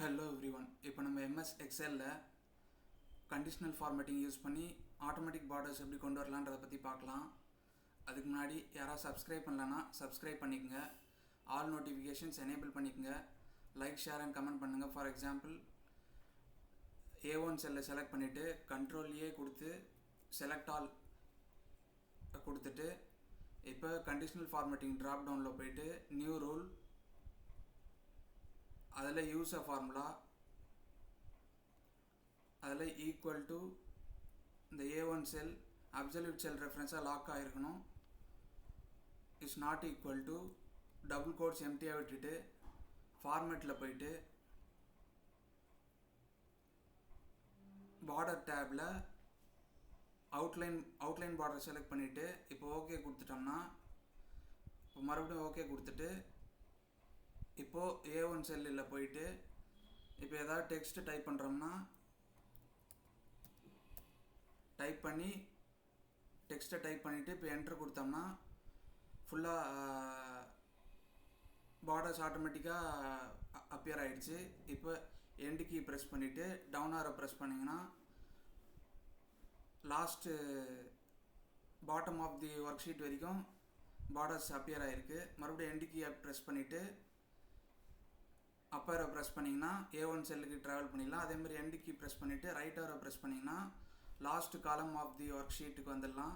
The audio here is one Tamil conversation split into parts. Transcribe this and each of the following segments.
Hello everyone. இப்போ நம்ம எம்எஸ் எக்ஸலில் கண்டிஷ்னல் ஃபார்மேட்டிங் யூஸ் பண்ணி ஆட்டோமேட்டிக் பார்டர்ஸ் எப்படி கொண்டு வரலான்றதை பற்றி பார்க்கலாம். அதுக்கு முன்னாடி யாராவது சப்ஸ்கிரைப் பண்ணலன்னா சப்ஸ்கிரைப் பண்ணிக்கோங்க, ஆல் நோட்டிஃபிகேஷன்ஸ் எனேபிள் பண்ணிக்கோங்க, லைக் ஷேர் அண்ட் கமெண்ட் பண்ணுங்கள். ஃபார் எக்ஸாம்பிள் A1 செல்லை செலக்ட் பண்ணிவிட்டு கண்ட்ரோல் கொடுத்து செலக்ட் ஆல் கொடுத்துட்டு இப்போ கண்டிஷ்னல் ஃபார்மேட்டிங் ட்ராப் டவுனில் போயிட்டு நியூ ரூல், அதில் யூஸ் அ ஃபார்முலா, அதில் ஈக்குவல் டு இந்த A1 செல் அப்சல்யூட் செல் ரெஃபரன்ஸாக லாக் ஆகிருக்கணும். Is not equal to double quotes எம்டியாக விட்டுட்டு ஃபார்மேட்டில் போயிட்டு பார்டர் டேபில் அவுட்லைன் பார்டர் செலக்ட் பண்ணிவிட்டு இப்போ ஓகே கொடுத்துட்டோம்னா, இப்போ மறுபடியும் ஓகே கொடுத்துட்டு இப்போது A1 செல்லில் போயிட்டு இப்போ ஏதாவது டெக்ஸ்ட்டு டைப் பண்ணுறோம்னா டெக்ஸ்ட்டை டைப் பண்ணிவிட்டு இப்போ என்ட்ரு கொடுத்தோம்னா ஃபுல்லாக பார்டர்ஸ் ஆட்டோமேட்டிக்காக அப்பியர் ஆகிடுச்சு. இப்போ எண்டு கீ ப்ரெஸ் பண்ணிவிட்டு டவுன் ஆரோ ப்ரெஸ் பண்ணிங்கன்னா last bottom of the work sheet வரைக்கும் பார்டர்ஸ் அப்பியர் ஆகிருக்கு. மறுபடியும் எண்டு கீயை ப்ரெஸ் பண்ணிவிட்டு அப் ஆரோ ப்ரெஸ் பண்ணிங்கன்னா A1 செல்லுக்கு ட்ராவல் பண்ணிடலாம். அதேமாதிரி எண்டு கீ ப்ரெஸ் பண்ணிவிட்டு ரைட் ஆரோ ப்ரெஸ் பண்ணிங்கன்னா last column of the work ஷீட்டுக்கு வந்துடலாம்,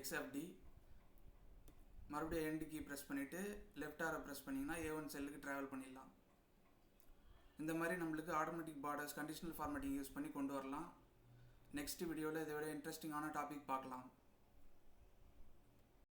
XFD. மறுபடியும் எண்டு கீ ப்ரெஸ் பண்ணிவிட்டு லெஃப்ட் ஆரோ ப்ரெஸ் பண்ணிங்கன்னா A1 செல்லுக்கு ட்ராவல் பண்ணிடலாம். இந்த மாதிரி நம்மளுக்கு automatic borders conditional formatting use பண்ணி கொண்டு வரலாம். நெக்ஸ்ட் வீடியோவில் இதை விட இன்ட்ரெஸ்டிங்கான டாபிக் பார்க்கலாம்.